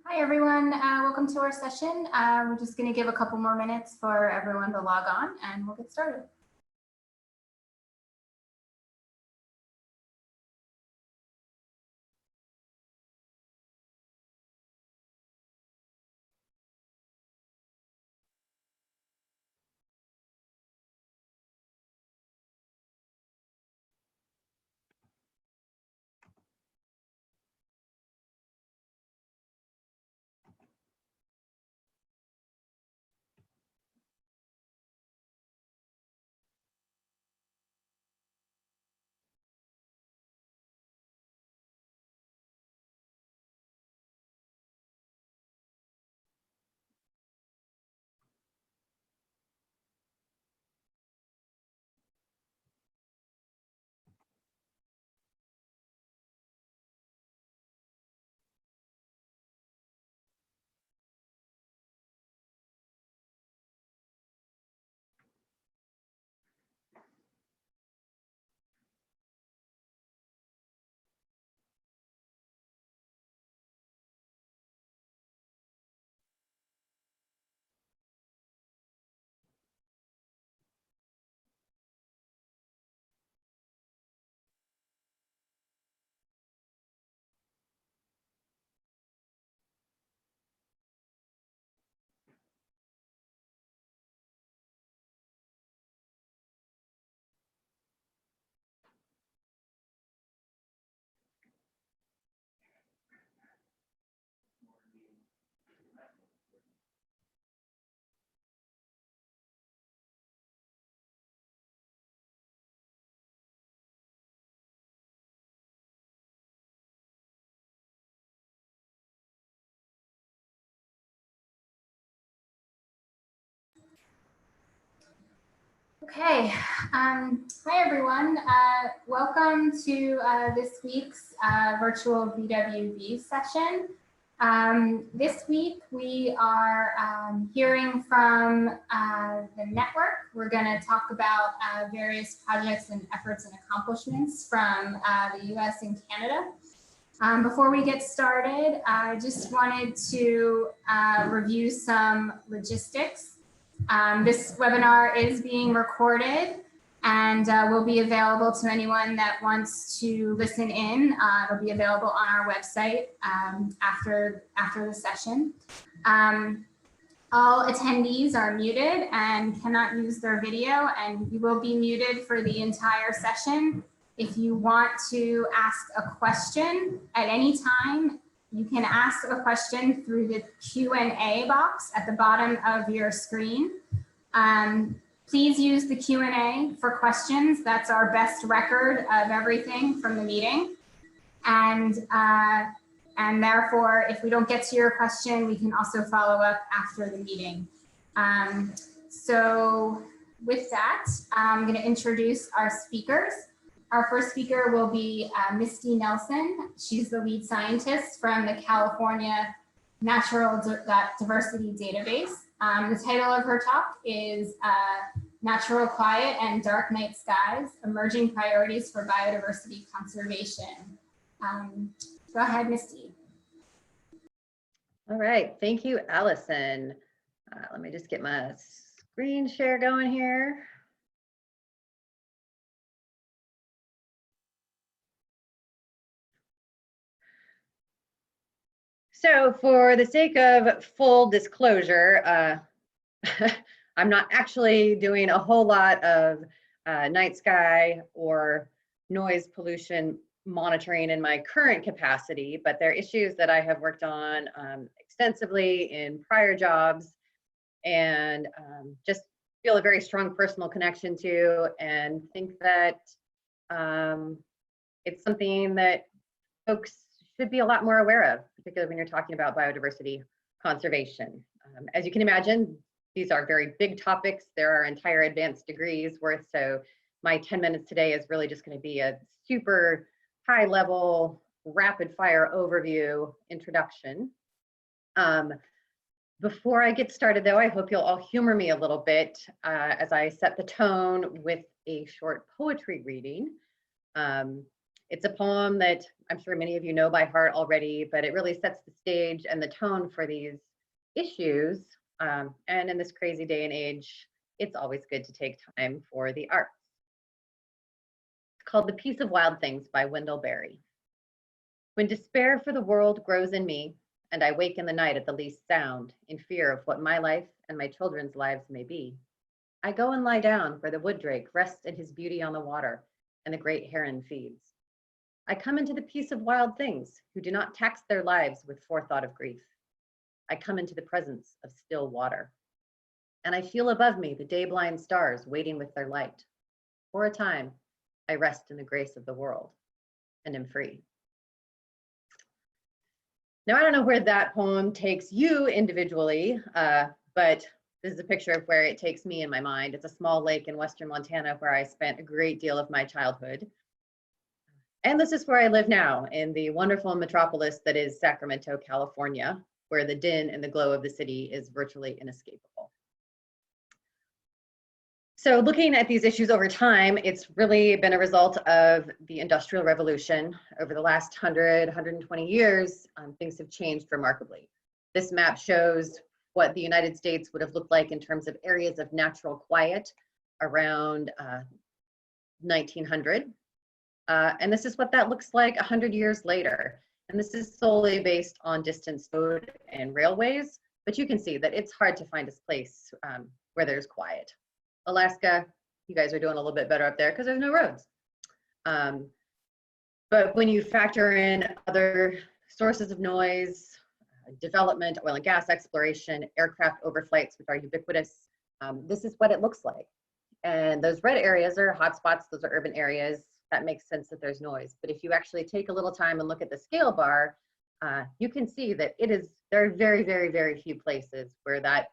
Hi, everyone. Welcome to our session. We're just going to give a couple more minutes for everyone to log on and we'll get started. Okay, hi everyone. Welcome to this week's Virtual BWB session. This week we are hearing from the network. We're going to talk about various projects and efforts and accomplishments from the US and Canada. Before we get started, I just wanted to review some logistics. This webinar is being recorded and will be available to anyone that wants to listen in. It'll be available on our website after the session. All attendees are muted and cannot use their video, and you will be muted for the entire session. If you want to ask a question at any time, you can ask a question through the Q&A box at the bottom of your screen. Please use the Q&A for questions. That's our best record of everything from the meeting. And therefore, if we don't get to your question, we can also follow up after the meeting. So with that, I'm going to introduce our speakers. Our first speaker will be Misty Nelson. She's the lead scientist from the California Natural Diversity Database. The title of her talk is Natural Quiet and Dark Night Skies, Emerging Priorities for Biodiversity Conservation. Go ahead, Misty. All right, thank you, Allison. Let me just get my screen share going here. So for the sake of full disclosure, I'm not actually doing a whole lot of night sky or noise pollution monitoring in my current capacity, but they're issues that I have worked on extensively in prior jobs and just feel a very strong personal connection to, and think that it's something that folks should be a lot more aware of, particularly when you're talking about biodiversity conservation. As you can imagine, these are very big topics. There are entire advanced degrees worth, so my 10 minutes today is really just going to be a super high level, rapid fire overview introduction. Before I get started though, I hope you'll all humor me a little bit as I set the tone with a short poetry reading. It's a poem that I'm sure many of you know by heart already, but it really sets the stage and the tone for these issues. And in this crazy day and age, it's always good to take time for the arts. It's called The Peace of Wild Things by Wendell Berry. When despair for the world grows in me, and I wake in the night at the least sound, in fear of what my life and my children's lives may be, I go and lie down where the wood drake rests in his beauty on the water, and the great heron feeds. I come into the peace of wild things who do not tax their lives with forethought of grief. I come into the presence of still water. And I feel above me the day-blind stars waiting with their light. For a time, I rest in the grace of the world and am free. Now, I don't know where that poem takes you individually, but this is a picture of where it takes me in my mind. It's a small lake in western Montana where I spent a great deal of my childhood. And this is where I live now, in the wonderful metropolis that is Sacramento, California, where the din and the glow of the city is virtually inescapable. So looking at these issues over time, it's really been a result of the Industrial Revolution. Over the last 120 years, things have changed remarkably. This map shows what the United States would have looked like in terms of areas of natural quiet around 1900. And this is what that looks like 100 years later. And this is solely based on distance road and railways, but you can see that it's hard to find a place where there's quiet. Alaska, you guys are doing a little bit better up there because there's no roads. But when you factor in other sources of noise, development, oil and gas exploration, aircraft overflights, which are ubiquitous, this is what it looks like. And those red areas are hotspots, those are urban areas. That makes sense that there's noise. But if you actually take a little time and look at the scale bar, you can see that there are very, very, very few places where that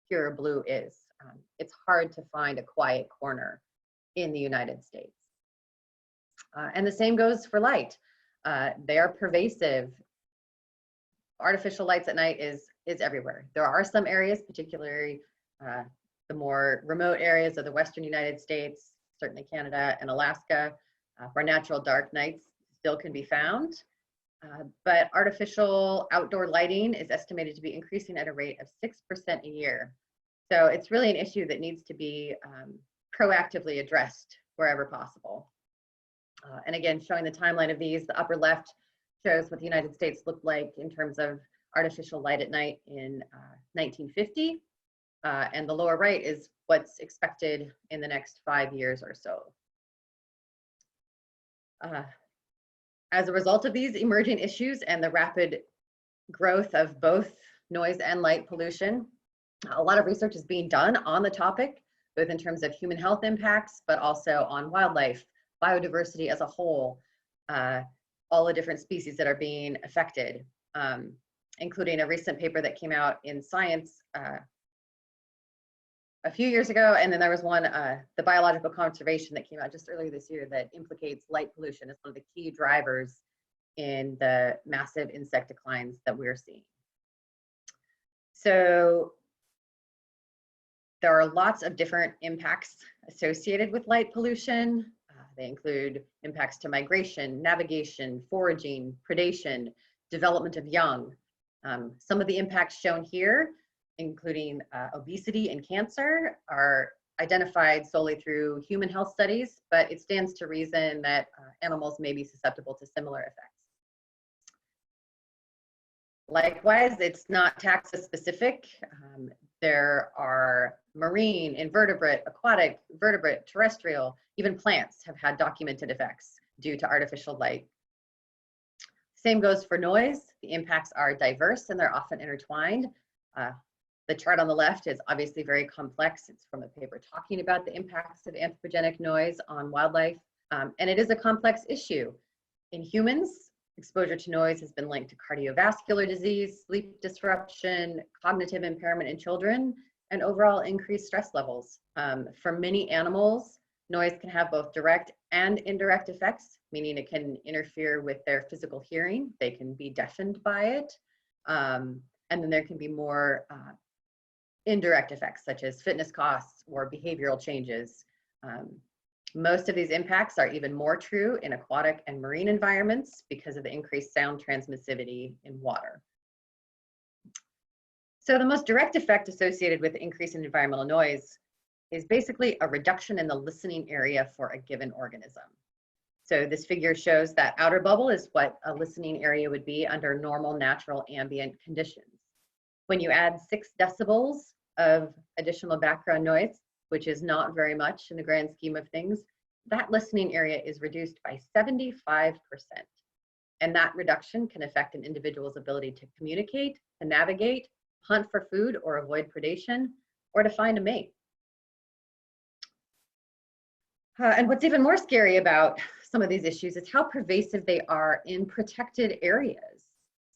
pure blue is. It's hard to find a quiet corner in the United States. And the same goes for light. They are pervasive. Artificial lights at night is everywhere. There are some areas, particularly the more remote areas of the Western United States, certainly Canada and Alaska, where natural dark nights still can be found. But artificial outdoor lighting is estimated to be increasing at a rate of 6% a year. So it's really an issue that needs to be proactively addressed wherever possible. And again, showing the timeline of these, the upper left shows what the United States looked like in terms of artificial light at night in 1950. And the lower right is what's expected in the next 5 years or so. As a result of these emerging issues and the rapid growth of both noise and light pollution, a lot of research is being done on the topic, both in terms of human health impacts, but also on wildlife, biodiversity as a whole, all the different species that are being affected, including a recent paper that came out in Science a few years ago, and then there was one, the Biological Conservation, that came out just earlier this year that implicates light pollution as one of the key drivers in the massive insect declines that we're seeing. So there are lots of different impacts associated with light pollution. They include impacts to migration, navigation, foraging, predation, development of young. Some of the impacts shown here, including obesity and cancer, are identified solely through human health studies, but it stands to reason that animals may be susceptible to similar effects. Likewise, it's not taxa specific. There are marine, invertebrate, aquatic, vertebrate, terrestrial, even plants have had documented effects due to artificial light. Same goes for noise. The impacts are diverse and they're often intertwined. The chart on the left is obviously very complex. It's from a paper talking about the impacts of anthropogenic noise on wildlife. And it is a complex issue. In humans, exposure to noise has been linked to cardiovascular disease, sleep disruption, cognitive impairment in children, and overall increased stress levels. For many animals, noise can have both direct and indirect effects, meaning it can interfere with their physical hearing. They can be deafened by it. And then there can be more indirect effects, such as fitness costs or behavioral changes. Most of these impacts are even more true in aquatic and marine environments because of the increased sound transmissivity in water. So the most direct effect associated with the increase in environmental noise is basically a reduction in the listening area for a given organism. So this figure shows that outer bubble is what a listening area would be under normal natural ambient conditions. When you add 6 decibels of additional background noise, which is not very much in the grand scheme of things, that listening area is reduced by 75%. And that reduction can affect an individual's ability to communicate, to navigate, hunt for food or avoid predation, or to find a mate. And what's even more scary about some of these issues is how pervasive they are in protected areas.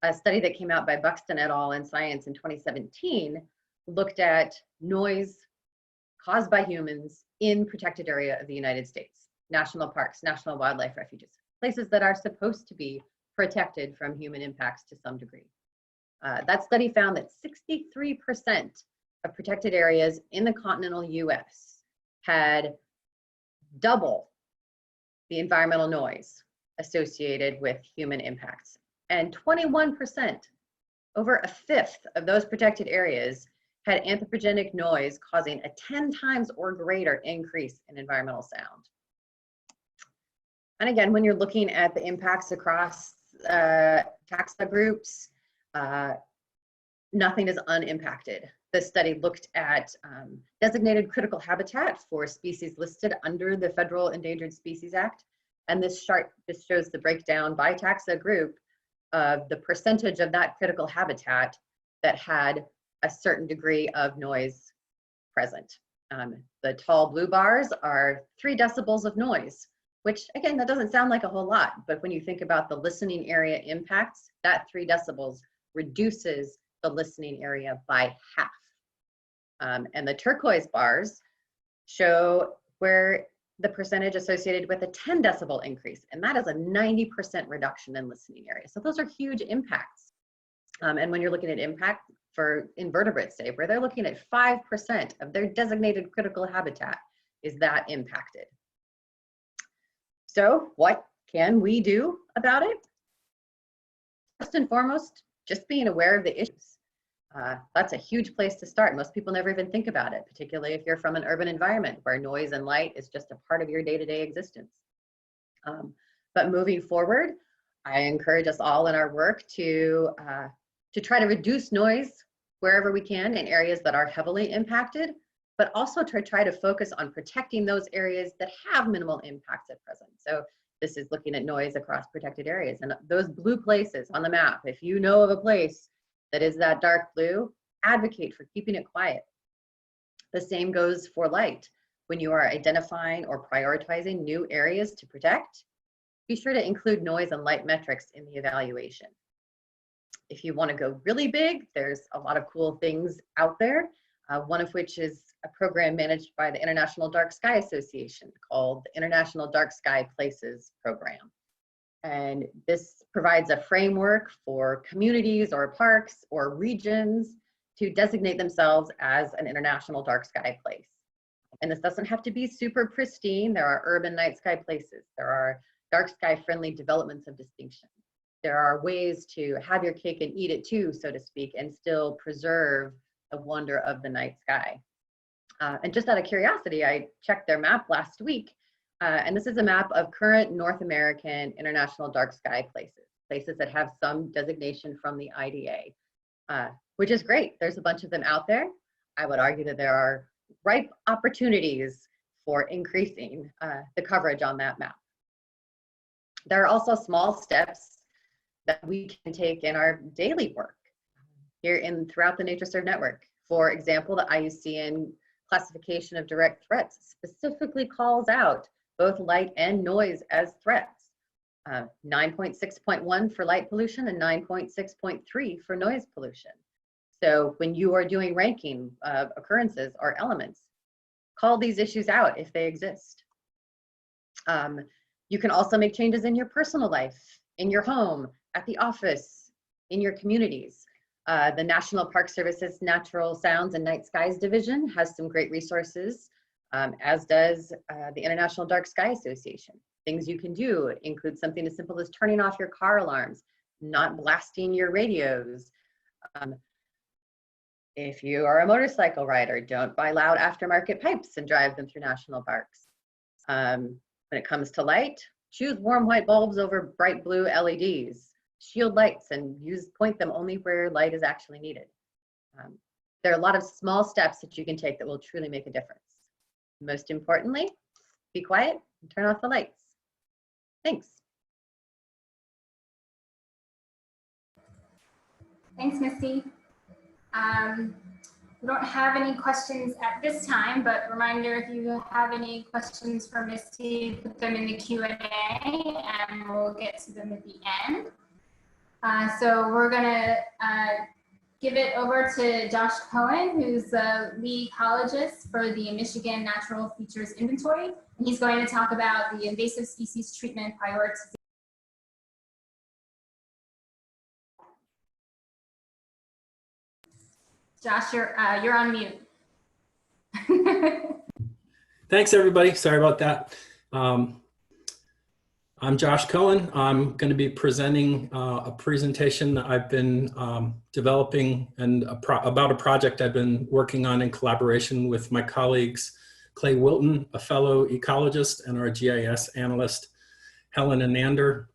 A study that came out by Buxton et al. In Science in 2017 looked at noise caused by humans in protected area of the United States, national parks, national wildlife refuges, places that are supposed to be protected from human impacts to some degree. That study found that 63% of protected areas in the continental US had double the environmental noise associated with human impacts. And 21%, over a fifth of those protected areas, had anthropogenic noise causing a 10 times or greater increase in environmental sound. And again, when you're looking at the impacts across taxa groups, nothing is unimpacted. The study looked at designated critical habitat for species listed under the Federal Endangered Species Act. And this chart just shows the breakdown by taxa group of the percentage of that critical habitat that had a certain degree of noise present. The tall blue bars are 3 decibels of noise, which again, that doesn't sound like a whole lot, but when you think about the listening area impacts, that 3 decibels reduces the listening area by half. And the turquoise bars show where the percentage associated with a 10 decibel increase, and that is a 90% reduction in listening area. So those are huge impacts. And when you're looking at impact for invertebrates, say, where they're looking at 5% of their designated critical habitat is that impacted. So what can we do about it? First and foremost, just being aware of the issues. That's a huge place to start. Most people never even think about it, particularly if you're from an urban environment where noise and light is just a part of your day-to-day existence. But moving forward, I encourage us all in our work to try to reduce noise wherever we can in areas that are heavily impacted, but also to try to focus on protecting those areas that have minimal impacts at present. So this is looking at noise across protected areas, and those blue places on the map, if you know of a place that is that dark blue, advocate for keeping it quiet. The same goes for light. When you are identifying or prioritizing new areas to protect, be sure to include noise and light metrics in the evaluation. If you want to go really big, there's a lot of cool things out there, one of which is a program managed by the International Dark Sky Association called the International Dark Sky Places Program. And this provides a framework for communities or parks or regions to designate themselves as an international dark sky place. And this doesn't have to be super pristine. There are urban night sky places. There are dark sky friendly developments of distinction. There are ways to have your cake and eat it too, so to speak, and still preserve the wonder of the night sky. And just out of curiosity, I checked their map last week, and this is a map of current North American international dark sky places that have some designation from the IDA, which is great. There's a bunch of them out there. I would argue that there are ripe opportunities for increasing the coverage on that map. There are also small steps that we can take in our daily work here throughout the NatureServe Network. For example, the IUCN classification of direct threats specifically calls out both light and noise as threats. 9.6.1 for light pollution and 9.6.3 for noise pollution. So when you are doing ranking of occurrences or elements, call these issues out if they exist. You can also make changes in your personal life, in your home, at the office, in your communities. The National Park Service's Natural Sounds and Night Skies Division has some great resources, as does the International Dark Sky Association. Things you can do include something as simple as turning off your car alarms, not blasting your radios. If you are a motorcycle rider, don't buy loud aftermarket pipes and drive them through national parks. When it comes to light, choose warm white bulbs over bright blue LEDs. Shield lights and point them only where light is actually needed. There are a lot of small steps that you can take that will truly make a difference. Most importantly, be quiet and turn off the lights. Thanks. Thanks, Misty. We don't have any questions at this time, but reminder, if you have any questions for Misty, put them in the Q&A and we'll get to them at the end. So we're gonna give it over to Josh Cohen, who's the lead ecologist for the Michigan Natural Features Inventory. And he's going to talk about the invasive species treatment prioritization. Josh, you're on mute. Thanks, everybody. Sorry about that. I'm Josh Cohen. I'm going to be presenting a presentation that I've been developing and about a project I've been working on in collaboration with my colleagues, Clay Wilton, a fellow ecologist, and our GIS analyst, Helen Annander.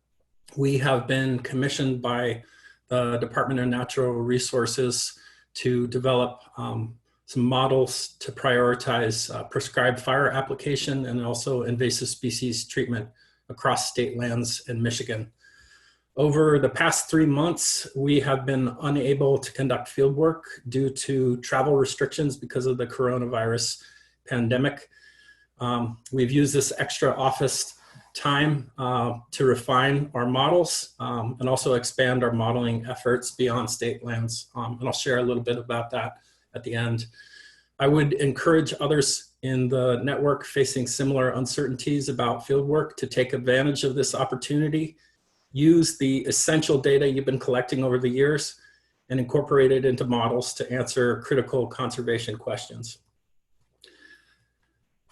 We have been commissioned by the Department of Natural Resources to develop some models to prioritize prescribed fire application and also invasive species treatment across state lands in Michigan. Over the past 3 months, we have been unable to conduct field work due to travel restrictions because of the coronavirus pandemic. We've used this extra office time to refine our models and also expand our modeling efforts beyond state lands. And I'll share a little bit about that at the end. I would encourage others in the network facing similar uncertainties about fieldwork to take advantage of this opportunity, use the essential data you've been collecting over the years, and incorporate it into models to answer critical conservation questions.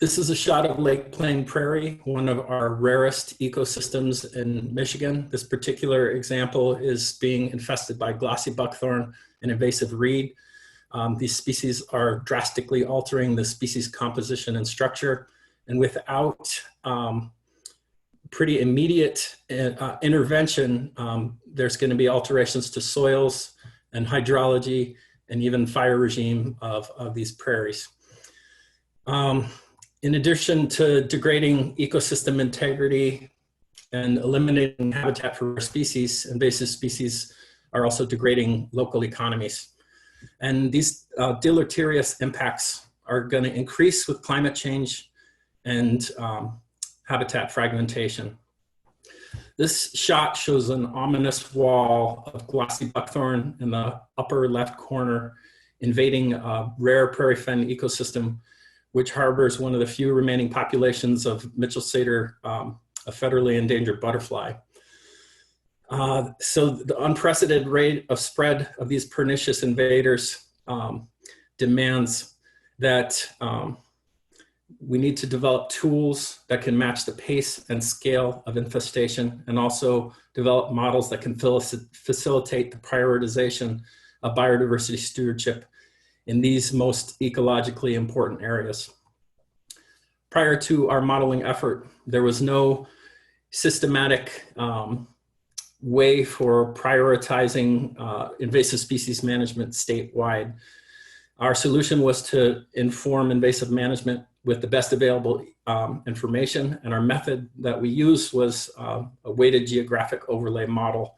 This is a shot of Lake Plain Prairie, one of our rarest ecosystems in Michigan. This particular example is being infested by glossy buckthorn and invasive reed. These species are drastically altering the species composition and structure, and without pretty immediate intervention, there's going to be alterations to soils and hydrology and even fire regime of these prairies. In addition to degrading ecosystem integrity and eliminating habitat for rare species, invasive species are also degrading local economies. And these deleterious impacts are going to increase with climate change and habitat fragmentation. This shot shows an ominous wall of glossy buckthorn in the upper left corner, invading a rare prairie fen ecosystem, which harbors one of the few remaining populations of Mitchell satyr, a federally endangered butterfly. So the unprecedented rate of spread of these pernicious invaders demands that we need to develop tools that can match the pace and scale of infestation, and also develop models that can facilitate the prioritization of biodiversity stewardship in these most ecologically important areas. Prior to our modeling effort, there was no systematic way for prioritizing invasive species management statewide. Our solution was to inform invasive management with the best available information, and our method that we used was a weighted geographic overlay model,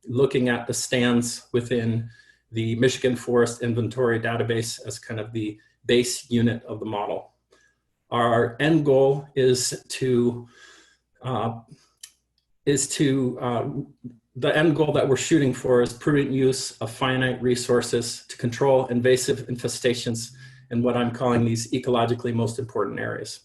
looking at the stands within the Michigan Forest Inventory database as kind of the base unit of the model. Our end goal is to the end goal that we're shooting for is prudent use of finite resources to control invasive infestations in what I'm calling these ecologically most important areas.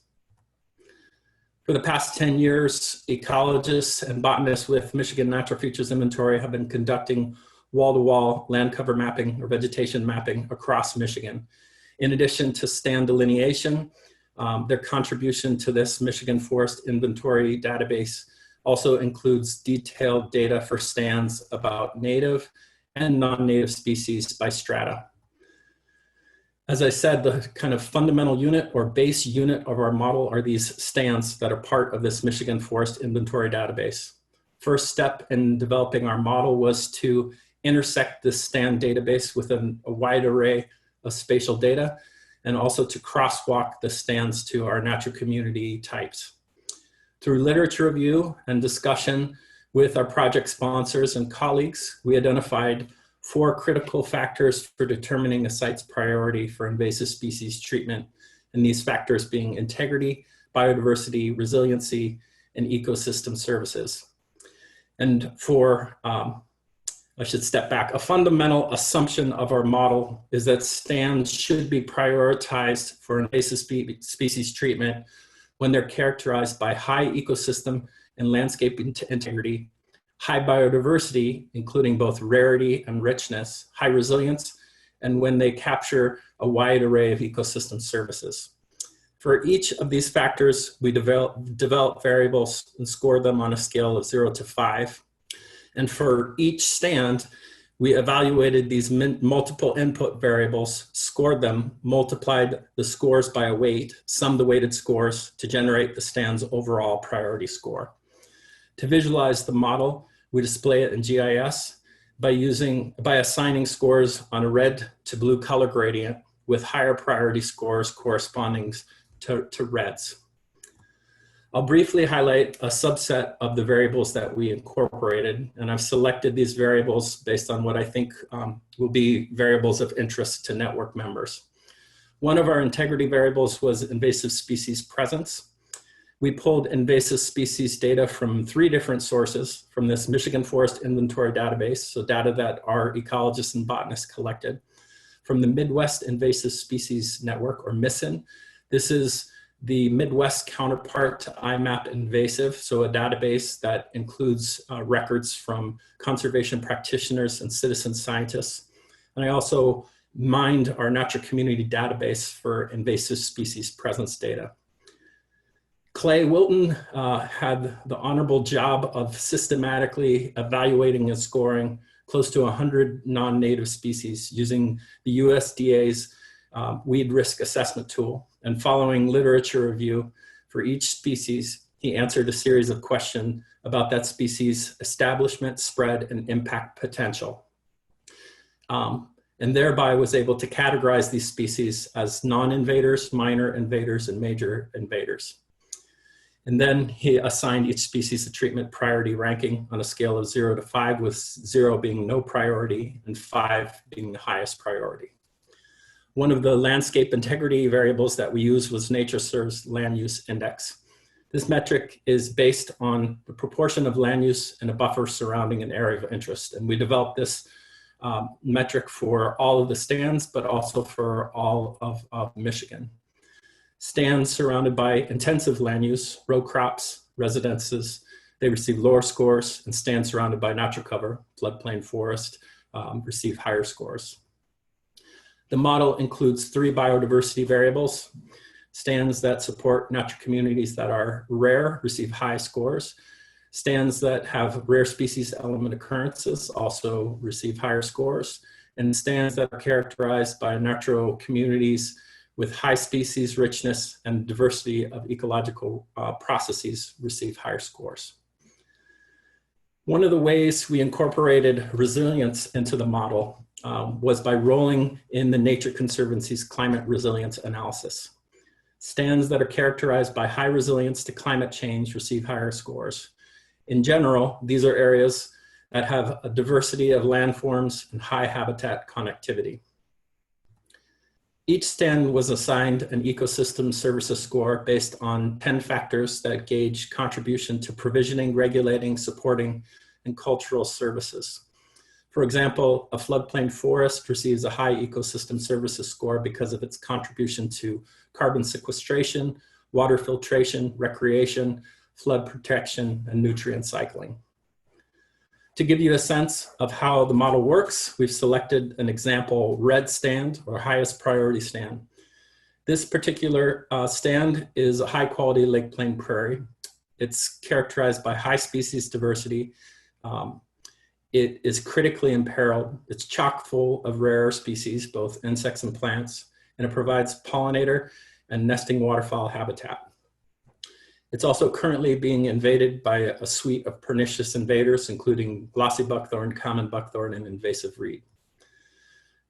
For the past 10 years, ecologists and botanists with Michigan Natural Features Inventory have been conducting wall-to-wall land cover mapping or vegetation mapping across Michigan. In addition to stand delineation, their contribution to this Michigan Forest Inventory database also includes detailed data for stands about native and non-native species by strata. As I said, the kind of fundamental unit or base unit of our model are these stands that are part of this Michigan Forest Inventory database. First step in developing our model was to intersect this stand database with a wide array of spatial data, and also to crosswalk the stands to our natural community types. Through literature review and discussion with our project sponsors and colleagues, we identified 4 critical factors for determining a site's priority for invasive species treatment, and these factors being integrity, biodiversity, resiliency, and ecosystem services. And for, I should step back, a fundamental assumption of our model is that stands should be prioritized for invasive species treatment when they're characterized by high ecosystem and landscape integrity, high biodiversity, including both rarity and richness, high resilience, and when they capture a wide array of ecosystem services. For each of these factors, we develop variables and score them on a scale of 0 to 5. And for each stand, we evaluated these multiple input variables, scored them, multiplied the scores by a weight, summed the weighted scores to generate the stand's overall priority score. To visualize the model, we display it in GIS by assigning scores on a red to blue color gradient with higher priority scores corresponding to reds. I'll briefly highlight a subset of the variables that we incorporated, and I've selected these variables based on what I think will be variables of interest to network members. One of our integrity variables was invasive species presence. We pulled invasive species data from 3 different sources from this Michigan Forest Inventory database, so data that our ecologists and botanists collected. From the Midwest Invasive Species Network, or MISIN. This is the Midwest counterpart to IMAP Invasive, so a database that includes records from conservation practitioners and citizen scientists. And I also mined our natural community database for invasive species presence data. Clay Wilton had the honorable job of systematically evaluating and scoring close to 100 non-native species using the USDA's weed risk assessment tool. And following literature review for each species, he answered a series of questions about that species' establishment, spread, and impact potential. And thereby was able to categorize these species as non-invaders, minor invaders, and major invaders. And then he assigned each species a treatment priority ranking on a scale of 0 to 5, with 0 being no priority and 5 being the highest priority. One of the landscape integrity variables that we used was NatureServe's land use index. This metric is based on the proportion of land use in a buffer surrounding an area of interest. And we developed this metric for all of the stands, but also for all of Michigan. Stands surrounded by intensive land use, row crops, residences, they receive lower scores, and stands surrounded by natural cover, floodplain forest, receive higher scores. The model includes 3 biodiversity variables. Stands that support natural communities that are rare receive high scores. Stands that have rare species element occurrences also receive higher scores. And stands that are characterized by natural communities with high species richness and diversity of ecological processes receive higher scores. One of the ways we incorporated resilience into the model was by rolling in the Nature Conservancy's climate resilience analysis. Stands that are characterized by high resilience to climate change receive higher scores. In general, these are areas that have a diversity of landforms and high habitat connectivity. Each stand was assigned an ecosystem services score based on 10 factors that gauge contribution to provisioning, regulating, supporting, and cultural services. For example, a floodplain forest receives a high ecosystem services score because of its contribution to carbon sequestration, water filtration, recreation, flood protection, and nutrient cycling. To give you a sense of how the model works, we've selected an example red stand or highest priority stand. This particular stand is a high quality lake plain prairie. It's characterized by high species diversity. It is critically imperiled. It's chock full of rare species, both insects and plants, and it provides pollinator and nesting waterfowl habitat. It's also currently being invaded by a suite of pernicious invaders, including glossy buckthorn, common buckthorn, and invasive reed.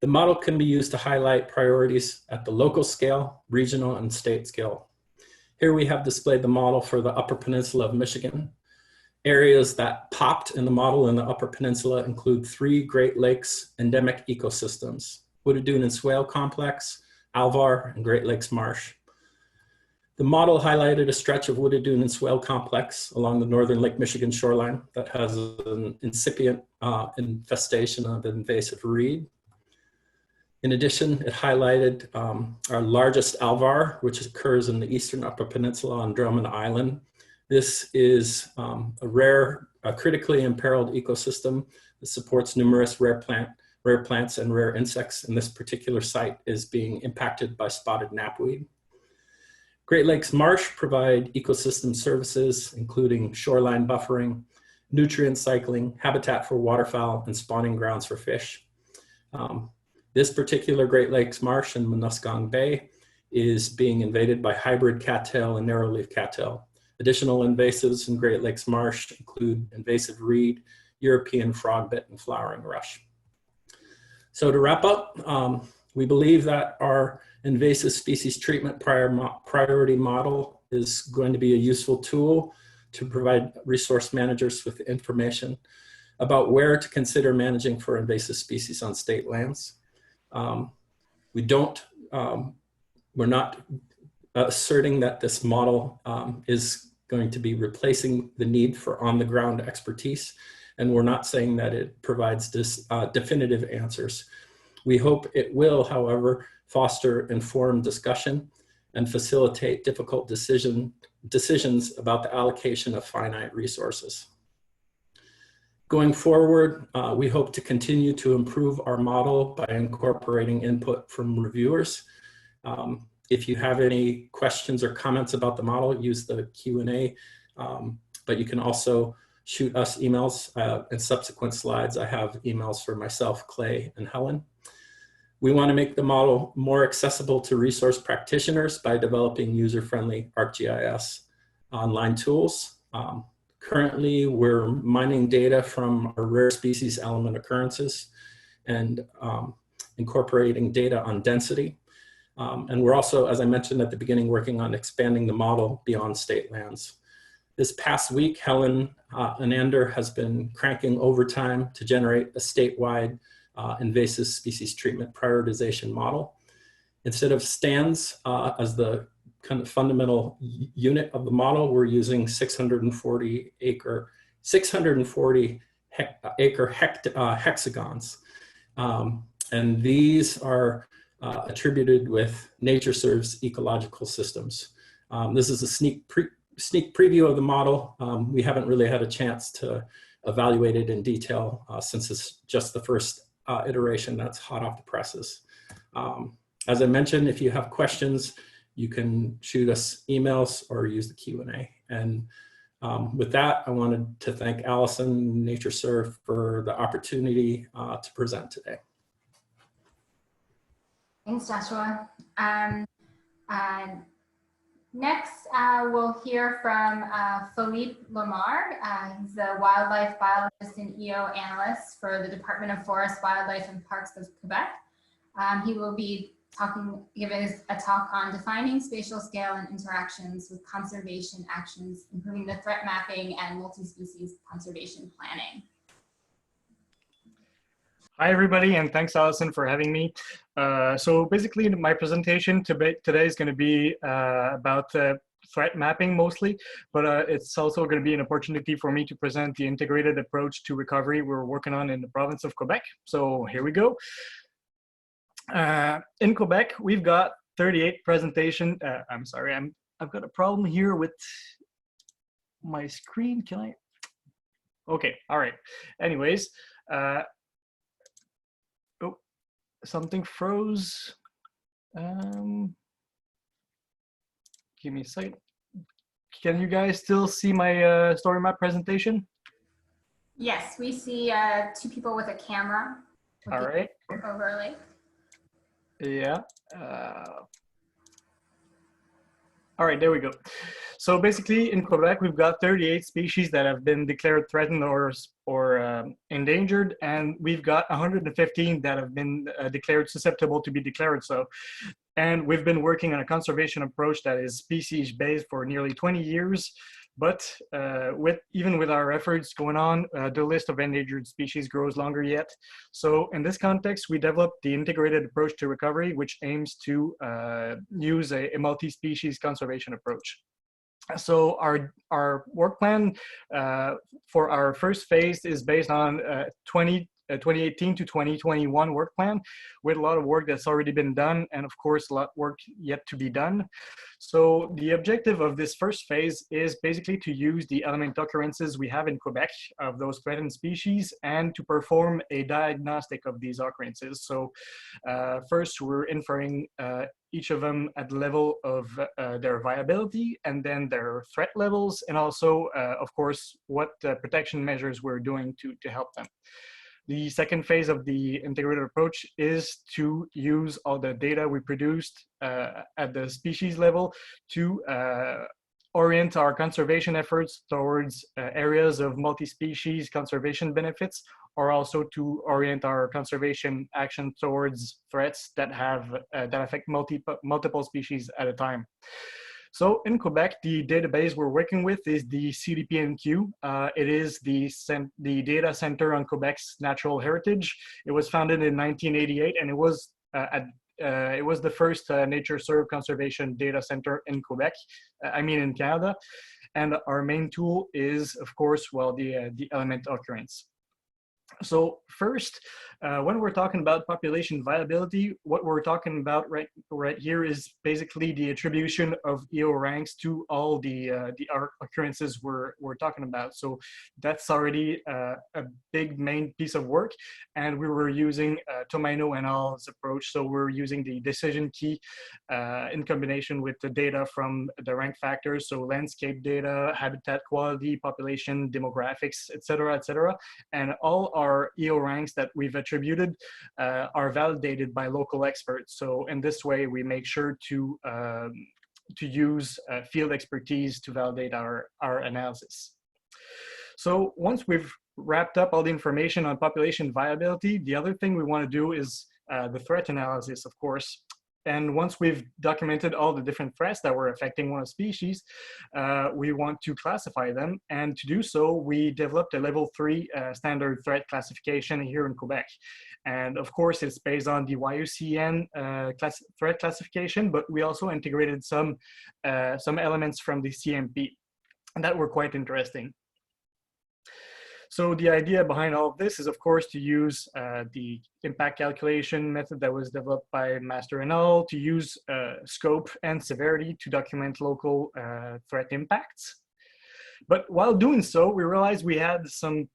The model can be used to highlight priorities at the local scale, regional, and state scale. Here we have displayed the model for the Upper Peninsula of Michigan. Areas that popped in the model in the Upper Peninsula include 3 Great Lakes endemic ecosystems, Wooded Dune and Swale Complex, Alvar, and Great Lakes Marsh. The model highlighted a stretch of Wooded Dune and Swale Complex along the northern Lake Michigan shoreline that has an incipient infestation of invasive reed. In addition, it highlighted our largest Alvar, which occurs in the eastern Upper Peninsula on Drummond Island. This is a critically imperiled ecosystem that supports numerous rare plants and rare insects, and this particular site is being impacted by spotted knapweed. Great Lakes Marsh provide ecosystem services, including shoreline buffering, nutrient cycling, habitat for waterfowl, and spawning grounds for fish. This particular Great Lakes Marsh in Muskong Bay is being invaded by hybrid cattail and narrowleaf cattail. Additional invasives in Great Lakes Marsh include invasive reed, European frogbit, and flowering rush. So to wrap up, we believe that our invasive species treatment priority model is going to be a useful tool to provide resource managers with information about where to consider managing for invasive species on state lands. We're not asserting that this model is going to be replacing the need for on-the-ground expertise, and we're not saying that it provides definitive answers. We hope it will, however, foster informed discussion and facilitate difficult decisions about the allocation of finite resources. Going forward, we hope to continue to improve our model by incorporating input from reviewers. If you have any questions or comments about the model, use the Q&A, but you can also shoot us emails. In subsequent slides, I have emails for myself, Clay, and Helen. We want to make the model more accessible to resource practitioners by developing user-friendly ArcGIS online tools. Currently, we're mining data from our rare species element occurrences and incorporating data on density. And we're also, as I mentioned at the beginning, working on expanding the model beyond state lands. This past week, Helen Anander has been cranking overtime to generate a statewide invasive species treatment prioritization model. Instead of stands as the kind of fundamental unit of the model, we're using 640 acre hexagons. And these are attributed with NatureServe's ecological systems. This is a sneak preview of the model. We haven't really had a chance to evaluate it in detail since it's just the first iteration that's hot off the presses. As I mentioned, if you have questions, you can shoot us emails or use the Q&A. And with that, I wanted to thank Allison, NatureServe, for the opportunity to present today. Thanks, Joshua. Next, we'll hear from Philippe Lamarre. He's a wildlife biologist and EO analyst for the Department of Forest, Wildlife and Parks of Quebec. He will be giving a talk on defining spatial scale and interactions with conservation actions, improving the threat mapping and multi-species conservation planning. Hi, everybody, and thanks, Allison, for having me. So basically, my presentation today is going to be about threat mapping mostly, but it's also going to be an opportunity for me to present the integrated approach to recovery we're working on in the province of Quebec. So here we go. In Quebec, we've got 38 presentation. I'm sorry, I've got a problem here with my screen. Can I? Okay, all right. Anyways. Something froze. Give me a second. Can you guys still see my story map presentation? Yes, we see 2 people with a camera. All right. Overlay. Yeah. All right, there we go. So basically, in Quebec, we've got 38 species that have been declared threatened or endangered, and we've got 115 that have been declared susceptible to be declared so. And we've been working on a conservation approach that is species-based for nearly 20 years. But even with our efforts going on, the list of endangered species grows longer yet. So in this context, we developed the integrated approach to recovery, which aims to use a multi-species conservation approach. So our work plan for our first phase is based on 2018 to 2021 work plan, with a lot of work that's already been done, and of course a lot of work yet to be done. So the objective of this first phase is basically to use the element occurrences we have in Quebec of those threatened species and to perform a diagnostic of these occurrences. So first we're inferring each of them at the level of their viability, and then their threat levels, and also of course what protection measures we're doing to help them. The second phase of the integrated approach is to use all the data we produced at the species level to orient our conservation efforts towards areas of multi-species conservation benefits, or also to orient our conservation action towards threats that affect multiple species at a time. So in Quebec, the database we're working with is the CDNPQ. It is the data center on Quebec's natural heritage. It was founded in 1988, and it was the first NatureServe conservation data center in Quebec, in Canada. And our main tool is, of course, well, the element occurrence. So first, when we're talking about population viability, what we're talking about right here is basically the attribution of EO ranks to all the occurrences we're talking about. So that's already a big main piece of work, and we were using Tomino and all's approach. So we're using the decision key in combination with the data from the rank factors, so landscape data, habitat quality, population, demographics, etc., and all our EO ranks that we've attributed are validated by local experts. So in this way, we make sure to use field expertise to validate our analysis. So once we've wrapped up all the information on population viability, the other thing we want to do is the threat analysis, of course. And once we've documented all the different threats that were affecting one species, we want to classify them. And to do so, we developed a level 3 standard threat classification here in Quebec. And of course, it's based on the YUCN threat classification, but we also integrated some elements from the CMP, and that were quite interesting. So the idea behind all of this is, of course, to use the impact calculation method that was developed by Master and all, to use scope and severity to document local threat impacts. But while doing so, we realized we had some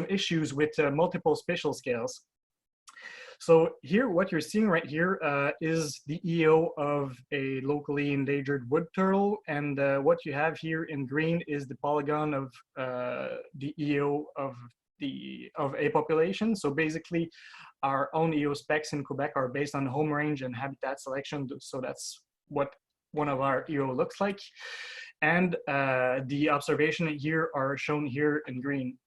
issues with multiple spatial scales. So here, what you're seeing right here is the EO of a locally endangered wood turtle, and what you have here in green is the polygon of the EO of a population. So basically, our own EO specs in Quebec are based on home range and habitat selection. So that's what one of our EO looks like, and the observation here are shown here in green.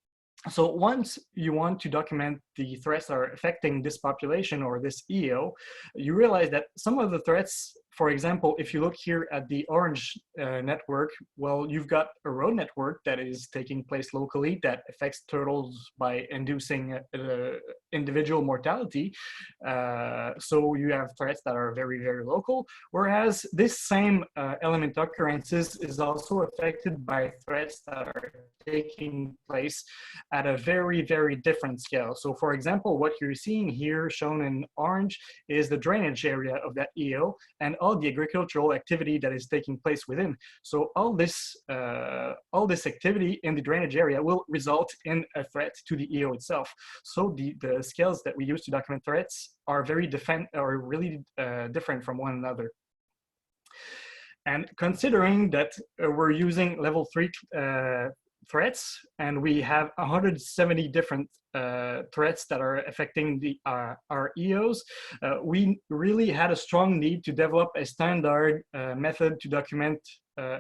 So once you want to document the threats that are affecting this population or this EO, you realize that some of the threats, for example, if you look here at the orange network, well, you've got a road network that is taking place locally that affects turtles by inducing individual mortality. So you have threats that are very, very local, whereas this same element occurrences is also affected by threats that are taking place at a very, very different scale. So for example, what you're seeing here shown in orange is the drainage area of that EO and all the agricultural activity that is taking place within. So all this activity in the drainage area will result in a threat to the EO itself. So the scales that we use to document threats are really different from one another. And considering that we're using level 3 threats, and we have 170 different threats that are affecting our EOs, we really had a strong need to develop a standard method to document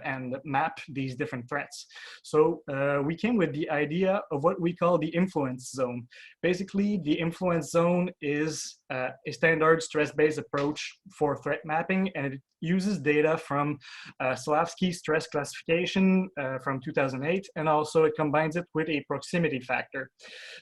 and map these different threats. So we came with the idea of what we call the influence zone. Basically, the influence zone is a standard stress-based approach for threat mapping, and it uses data from Slavsky's stress classification from 2008, and also it combines it with a proximity factor.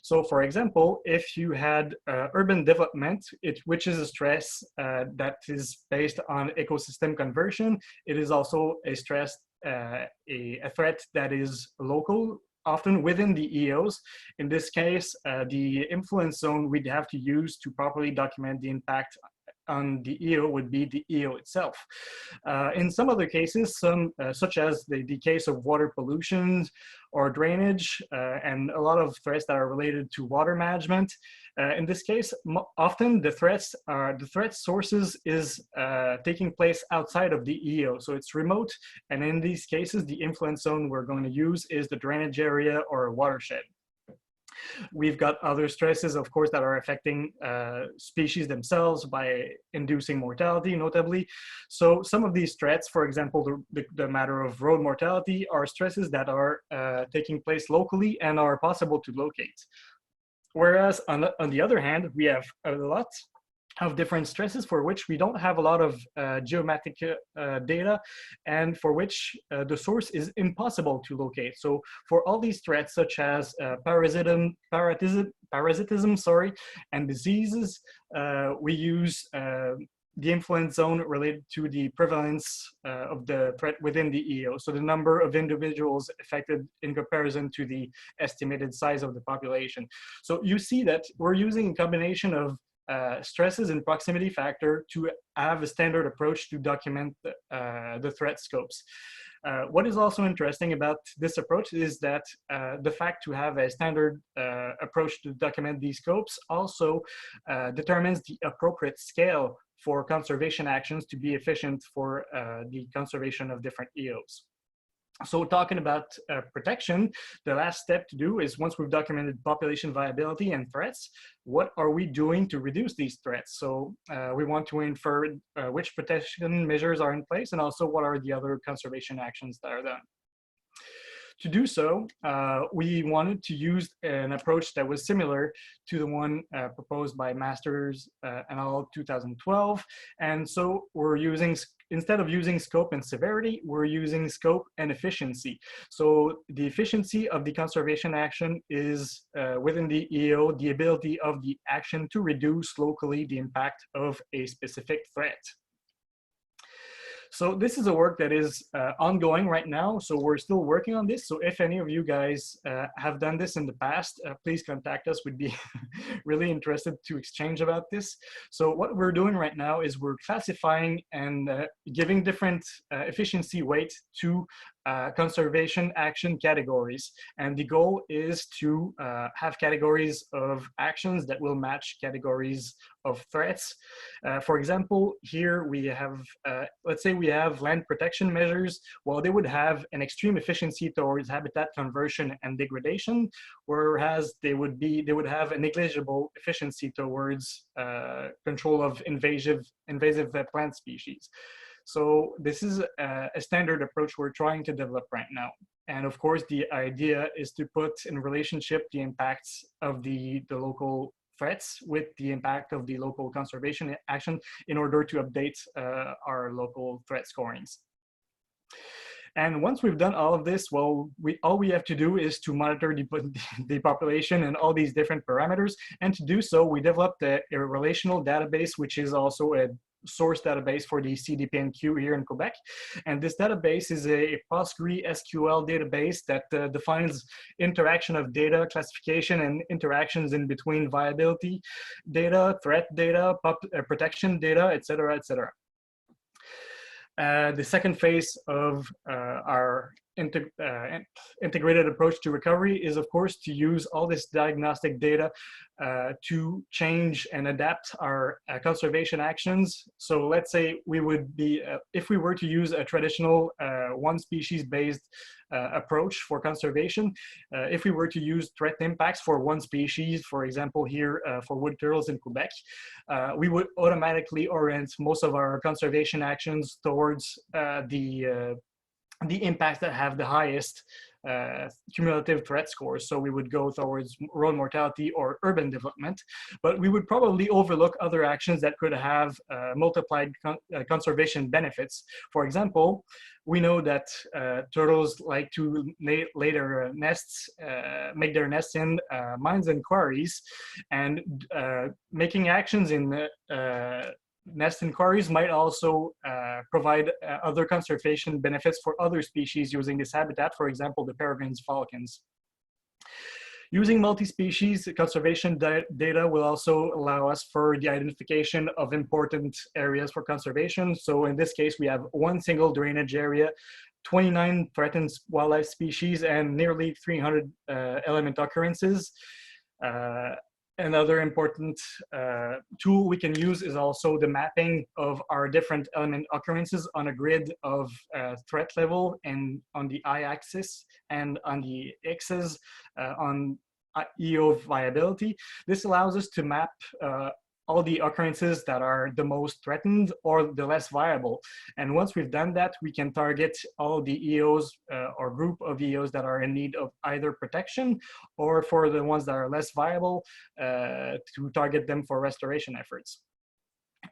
So for example, if you had urban development, which is a stress that is based on ecosystem conversion, it is also a stress, a threat that is local, often within the EOs. In this case, the influence zone we'd have to use to properly document the impact on the EO would be the EO itself. In some other cases, such as the case of water pollution or drainage, and a lot of threats that are related to water management. In this case, often the threat sources is taking place outside of the EO, so it's remote. And in these cases, the influence zone we're going to use is the drainage area or watershed. We've got other stresses, of course, that are affecting species themselves by inducing mortality, notably. So some of these threats, for example, the matter of road mortality, are stresses that are taking place locally and are possible to locate. Whereas on the other hand, we have a lot of different stresses for which we don't have a lot of geometric data, and for which the source is impossible to locate. So for all these threats, such as parasitism, and diseases, we use the influence zone related to the prevalence of the threat within the EO. So the number of individuals affected in comparison to the estimated size of the population. So you see that we're using a combination of stresses and proximity factor to have a standard approach to document the threat scopes. What is also interesting about this approach is that the fact to have a standard approach to document these scopes also determines the appropriate scale for conservation actions to be efficient for the conservation of different EOs. So talking about protection, the last step to do is, once we've documented population viability and threats, what are we doing to reduce these threats? So we want to infer which protection measures are in place, and also what are the other conservation actions that are done. To do so, we wanted to use an approach that was similar to the one proposed by Masters et al. 2012. And so we're using, instead of using scope and severity, we're using scope and efficiency. So the efficiency of the conservation action is within the EO, the ability of the action to reduce locally the impact of a specific threat. So this is a work that is ongoing right now. So we're still working on this. So if any of you guys have done this in the past, please contact us. We'd be really interested to exchange about this. So what we're doing right now is we're classifying and giving different efficiency weight to conservation action categories. And the goal is to have categories of actions that will match categories of threats. For example, here we have, let's say we have land protection measures. Well, they would have an extreme efficiency towards habitat conversion and degradation, whereas they would have a negligible efficiency towards control of invasive plant species. So this is a standard approach we're trying to develop right now. And of course, the idea is to put in relationship the impacts of the local threats with the impact of the local conservation action in order to update our local threat scorings. And once we've done all of this, well, all we have to do is to monitor the population and all these different parameters. And to do so, we developed a relational database, which is also a source database for the CDNPQ here in Quebec. And this database is a PostgreSQL database that defines interaction of data, classification, and interactions in between viability data, threat data, protection data, et cetera, et cetera. The second phase of our integrated approach to recovery is, of course, to use all this diagnostic data to change and adapt our conservation actions. So let's say we would be, if we were to use a traditional one species based approach for conservation, if we were to use threat impacts for one species, for example, here for wood turtles in Quebec, we would automatically orient most of our conservation actions towards the impacts that have the highest cumulative threat scores. So we would go towards rural mortality or urban development, but we would probably overlook other actions that could have multiplied conservation benefits. For example, we know that turtles like to lay their nests, make their nests in mines and quarries, and making actions in nest and quarries might also provide other conservation benefits for other species using this habitat, for example, the peregrines falcons. Using multi-species conservation data will also allow us for the identification of important areas for conservation. So in this case, we have one single drainage area, 29 threatened wildlife species, and nearly 300 element occurrences. Another important tool we can use is also the mapping of our different element occurrences on a grid of threat level and on the y-axis and on the x-axis on EO viability. This allows us to map all the occurrences that are the most threatened or the less viable. And once we've done that, we can target all the EOs or group of EOs that are in need of either protection, or for the ones that are less viable, to target them for restoration efforts.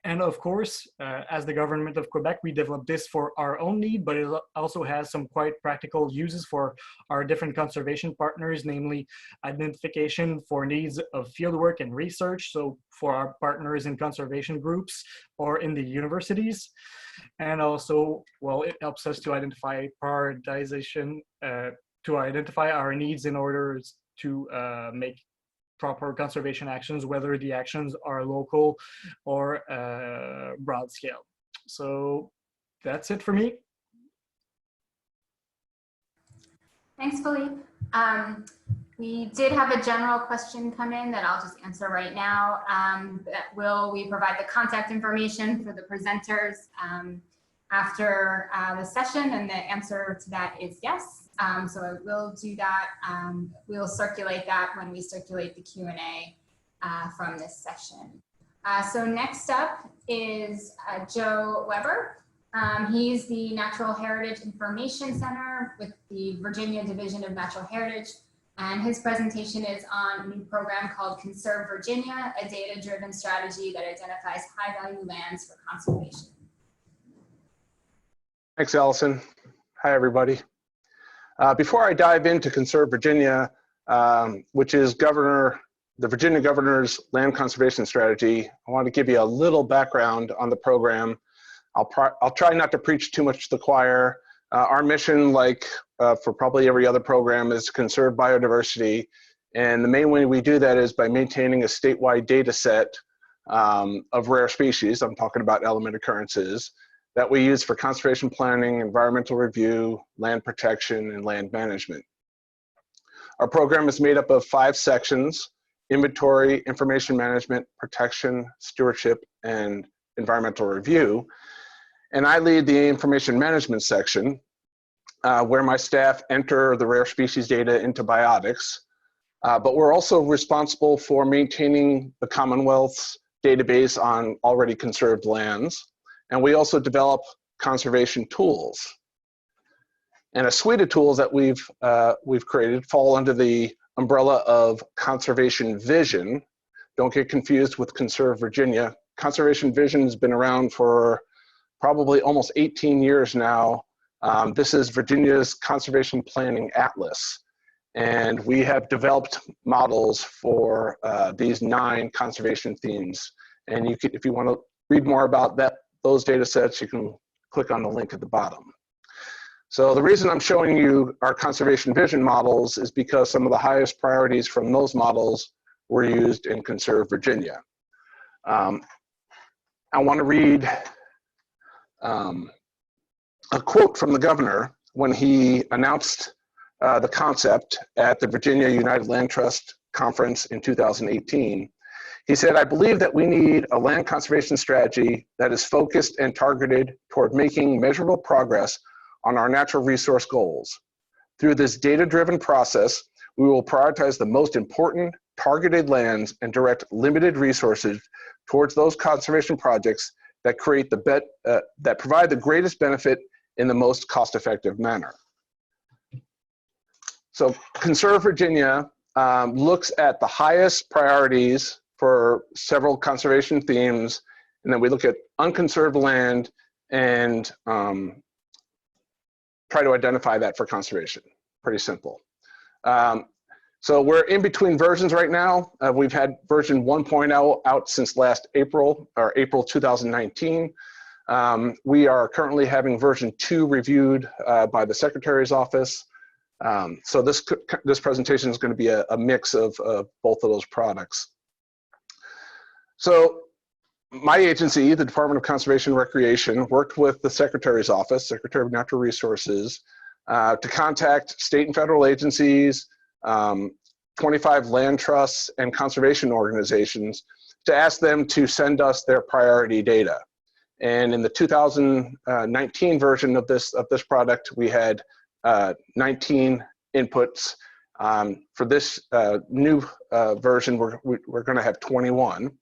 And of course, as the government of Quebec, we developed this for our own need, but it also has some quite practical uses for our different conservation partners, namely identification for needs of fieldwork and research. So for our partners in conservation groups or in the universities. And also, well, it helps us to identify prioritization, to identify our needs in order to make proper conservation actions, whether the actions are local or broad scale. So that's it for me. Thanks, Philippe. We did have a general question come in that I'll just answer right now. Will we provide the contact information for the presenters after the session? And the answer to that is yes. So we'll do that. We'll circulate that when we circulate the Q&A from this session. So next up is Joe Weber. He's the Natural Heritage Information Center with the Virginia Division of Natural Heritage. And his presentation is on a new program called Conserve Virginia, a data-driven strategy that identifies high-value lands for conservation. Thanks, Allison. Hi, everybody. Before I dive into Conserve Virginia, which is the Virginia Governor's land conservation strategy, I want to give you a little background on the program. I'll try not to preach too much to the choir. Our mission, like for probably every other program, is to conserve biodiversity. And the main way we do that is by maintaining a statewide data set of rare species. I'm talking about element occurrences. that we use for conservation planning, environmental review, land protection, and land management. Our program is made up of 5 sections: inventory, information management, protection, stewardship, and environmental review. And I lead the information management section, where my staff enter the rare species data into biotics. But we're also responsible for maintaining the Commonwealth's database on already conserved lands. And we also develop conservation tools. And a suite of tools that we've created fall under the umbrella of conservation vision. Don't get confused with Conserve Virginia. Conservation vision has been around for probably almost 18 years now. This is Virginia's Conservation Planning Atlas. And we have developed models for these 9 conservation themes. And you can, if you want to read more about those data sets, you can click on the link at the bottom. So the reason I'm showing you our conservation vision models is because some of the highest priorities from those models were used in Conserve Virginia. I want to read a quote from the governor when he announced the concept at the Virginia United Land Trust Conference in 2018. He said, "I believe that we need a land conservation strategy that is focused and targeted toward making measurable progress on our natural resource goals. Through this data-driven process, we will prioritize the most important targeted lands and direct limited resources towards those conservation projects that create that provide the greatest benefit in the most cost-effective manner." So Conserve Virginia looks at the highest priorities for several conservation themes, and then we look at unconserved land and try to identify that for conservation. Pretty simple. So we're in between versions right now. We've had version 1.0 out since last April, or April 2019. We are currently having version 2 reviewed by the Secretary's office. So this presentation is going to be a mix of both of those products. So my agency, the Department of Conservation and Recreation, worked with the Secretary's office, Secretary of Natural Resources, to contact state and federal agencies, 25 land trusts, and conservation organizations to ask them to send us their priority data. And in the 2019 version of this product, we had 19 inputs. For this new version, we're going to have 21.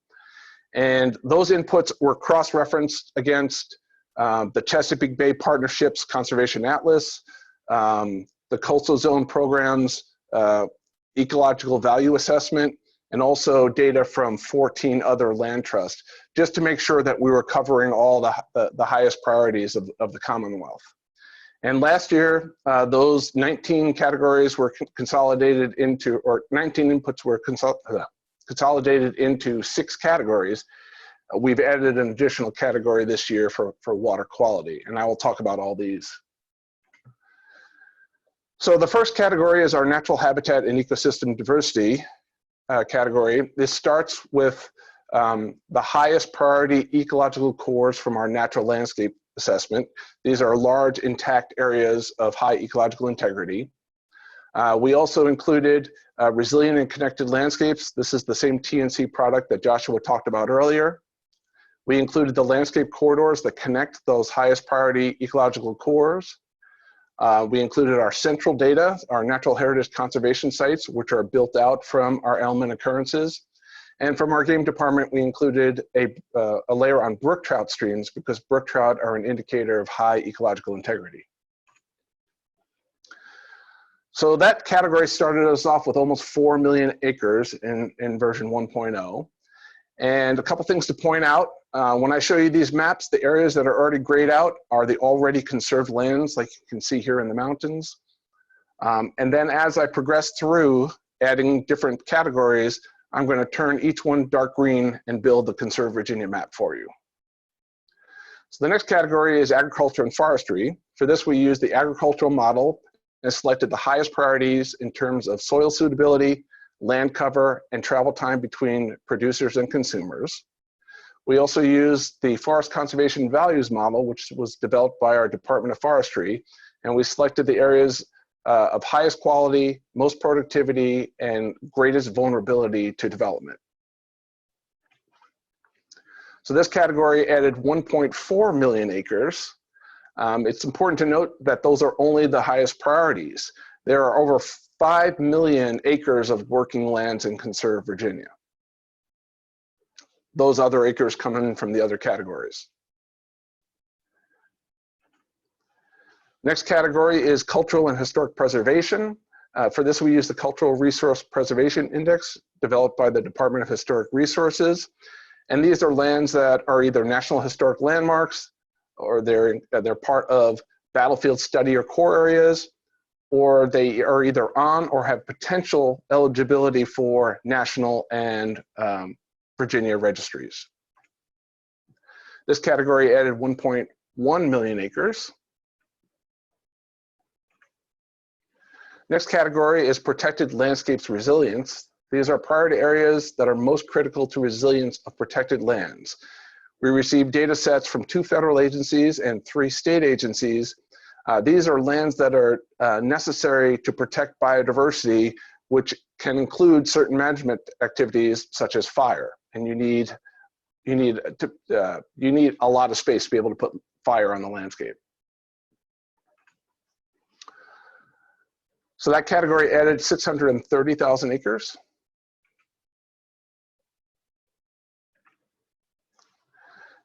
And those inputs were cross-referenced against the Chesapeake Bay Partnerships Conservation Atlas, the Coastal Zone Program's Ecological Value Assessment, and also data from 14 other land trusts, just to make sure that we were covering all the highest priorities of the Commonwealth. And last year, those 19 categories were consolidated into, or 19 inputs were consolidated into 6 categories. We've added an additional category this year for water quality, and I will talk about all these. So the first category is our natural habitat and ecosystem diversity category. This starts with the highest priority ecological cores from our natural landscape assessment. These are large intact areas of high ecological integrity. We also included resilient and connected landscapes. This is the same TNC product that Joshua talked about earlier. We included the landscape corridors that connect those highest priority ecological cores. We included our central data, our natural heritage conservation sites, which are built out from our elm and occurrences. And from our game department, we included a layer on brook trout streams, because brook trout are an indicator of high ecological integrity. So that category started us off with almost 4 million acres in version 1.0. And a couple things to point out. When I show you these maps, the areas that are already grayed out are the already conserved lands, like you can see here in the mountains. And then as I progress through adding different categories, I'm going to turn each one dark green and build the Conserve Virginia map for you. So the next category is agriculture and forestry. For this, we use the agricultural model and selected the highest priorities in terms of soil suitability, land cover, and travel time between producers and consumers. We also used the Forest Conservation Values Model, which was developed by our Department of Forestry, and we selected the areas of highest quality, most productivity, and greatest vulnerability to development. So this category added 1.4 million acres. It's important to note that those are only the highest priorities. There are over 5 million acres of working lands in conserved Virginia. Those other acres come in from the other categories. Next category is cultural and historic preservation. For this, we use the Cultural Resource Preservation Index developed by the Department of Historic Resources. And these are lands that are either National Historic Landmarks, or they're part of battlefield study or core areas, or they are either on or have potential eligibility for national and Virginia registries. This category added 1.1 million acres. Next category is protected landscapes resilience. These are priority areas that are most critical to resilience of protected lands. We received data sets from 2 federal agencies and 3 state agencies. These are lands that are necessary to protect biodiversity, which can include certain management activities such as fire. And you need a lot of space to be able to put fire on the landscape. So that category added 630,000 acres.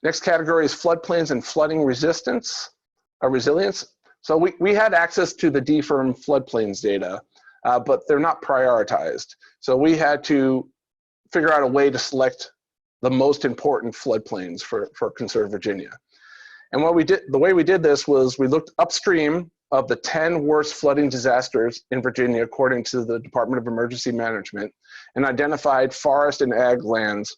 Next category is floodplains and flooding resilience. So we had access to the DFIRM floodplains data, but they're not prioritized. So we had to figure out a way to select the most important floodplains for conserved Virginia. And the way we did this was we looked upstream of the 10 worst flooding disasters in Virginia according to the Department of Emergency Management, and identified forest and ag lands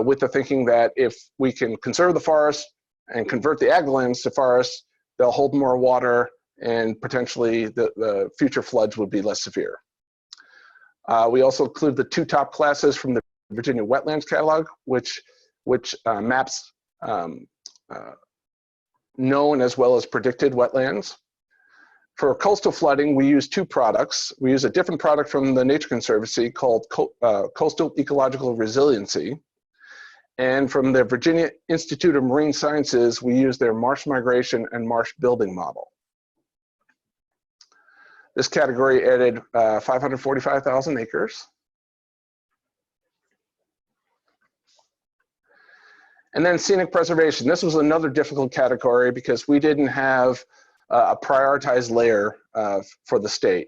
with the thinking that if we can conserve the forest and convert the ag lands to forests, they'll hold more water and potentially the future floods would be less severe. We also include the 2 top classes from the Virginia Wetlands Catalog, which maps known as well as predicted wetlands. For coastal flooding, we use 2 products. We use a different product from the Nature Conservancy called Coastal Ecological Resiliency. And from the Virginia Institute of Marine Sciences, we use their marsh migration and marsh building model. This category added 545,000 acres. And then scenic preservation. This was another difficult category because we didn't have a prioritized layer for the state.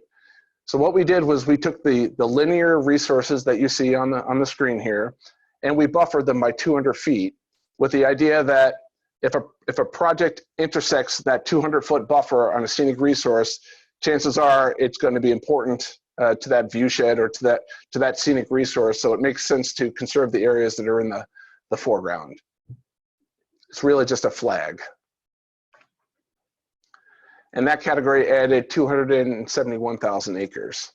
So what we did was we took the linear resources that you see on the screen here, and we buffered them by 200 feet with the idea that if a project intersects that 200-foot buffer on a scenic resource, chances are it's going to be important to that viewshed or to that scenic resource. So it makes sense to conserve the areas that are in the foreground. It's really just a flag. And that category added 271,000 acres.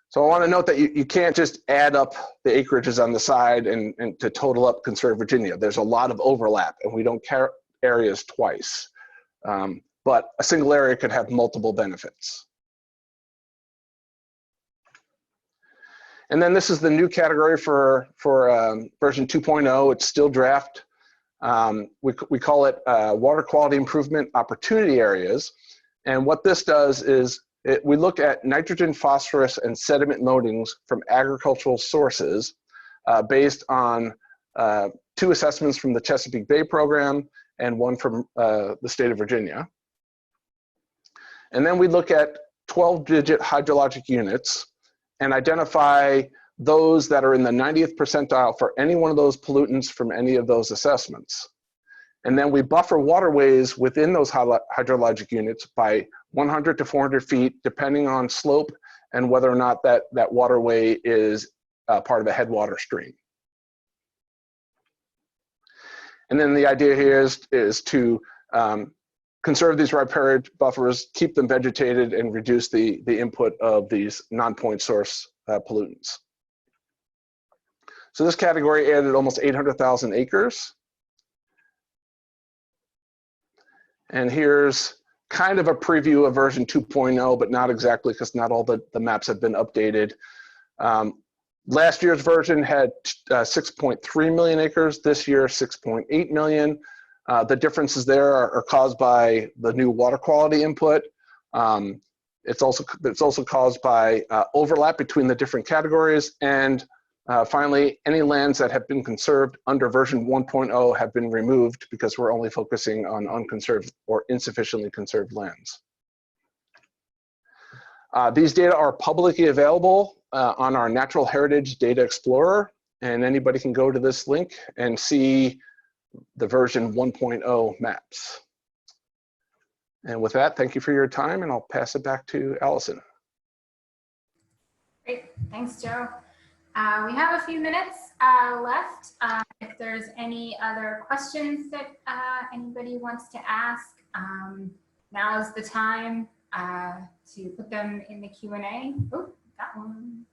So I want to note that you can't just add up the acreages on the side and to total up conserved Virginia. There's a lot of overlap, and we don't count areas twice. But a single area could have multiple benefits. And then this is the new category for version 2.0. It's still draft. We call it water quality improvement opportunity areas. And what this does is we look at nitrogen, phosphorus, and sediment loadings from agricultural sources based on 2 assessments from the Chesapeake Bay program and 1 from the state of Virginia. And then we look at 12-digit hydrologic units and identify those that are in the 90th percentile for any one of those pollutants from any of those assessments. And then we buffer waterways within those hydrologic units by 100 to 400 feet, depending on slope and whether or not that waterway is part of a headwater stream. And then the idea here is to conserve these riparian buffers, keep them vegetated, and reduce the input of these non-point source pollutants. So this category added almost 800,000 acres. And here's kind of a preview of version 2.0, but not exactly, because not all the maps have been updated. Last year's version had 6.3 million acres. This year, 6.8 million. The differences there are caused by the new water quality input. It's also caused by overlap between the different categories. And finally, any lands that have been conserved under version 1.0 have been removed because we're only focusing on unconserved or insufficiently conserved lands. These data are publicly available on our Natural Heritage Data Explorer, and anybody can go to this link and see the version 1.0 maps. And with that, thank you for your time, and I'll pass it back to Allison. Great, thanks, Joe. We have a few minutes left. If there's any other questions that anybody wants to ask, now's the time to put them in the Q&A. Oh, got one.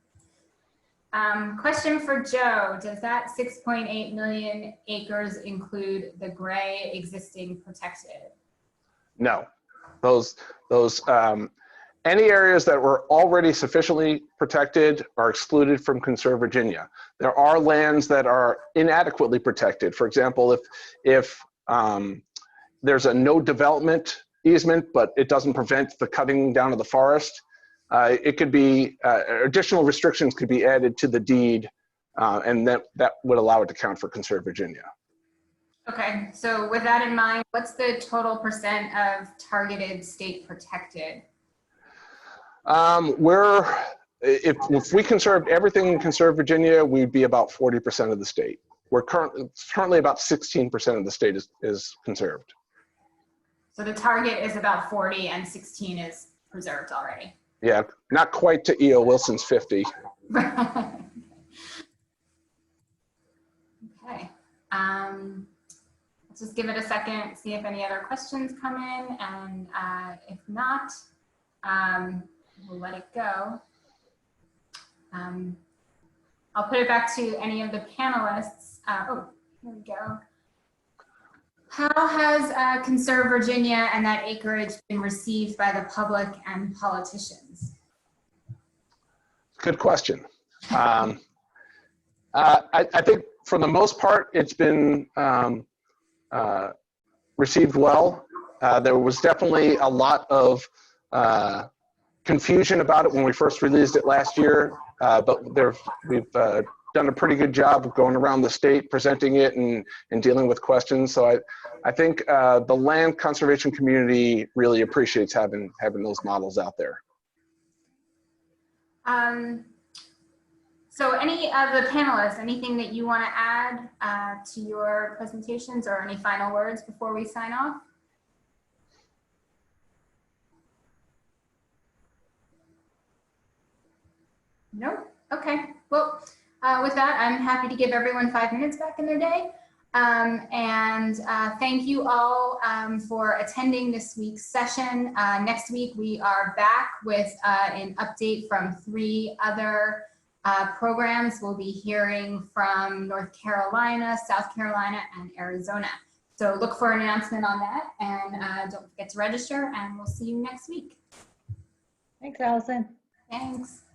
Question for Joe. Does that 6.8 million acres include the gray existing protected? No. Any areas that were already sufficiently protected are excluded from Conserve Virginia. There are lands that are inadequately protected. For example, if there's a no development easement, but it doesn't prevent the cutting down of the forest, it could be, additional restrictions could be added to the deed, and that would allow it to count for Conserve Virginia. Okay, so with that in mind, what's the total percent of targeted state protected? If we conserved everything in Conserve Virginia, we'd be about 40% of the state. We're currently about 16% of the state is conserved. So the target is about 40 and 16 is preserved already. Yeah, not quite to E.O. Wilson's 50. Okay. Let's just give it a second, see if any other questions come in, and if not, we'll let it go. I'll put it back to any of the panelists. Oh, here we go. How has Conserve Virginia and that acreage been received by the public and politicians? Good question. I think for the most part, it's been received well. There was definitely a lot of confusion about it when we first released it last year, but we've done a pretty good job of going around the state, presenting it and dealing with questions. So I think the land conservation community really appreciates having those models out there. So any of the panelists, anything that you want to add to your presentations, or any final words before we sign off? No? Okay. Well, with that, I'm happy to give everyone 5 minutes back in their day. Thank you all for attending this week's session. Next week, we are back with an update from 3 other programs. We'll be hearing from North Carolina, South Carolina, and Arizona. So look for an announcement on that, and don't forget to register, and we'll see you next week. Thanks, Allison. Thanks.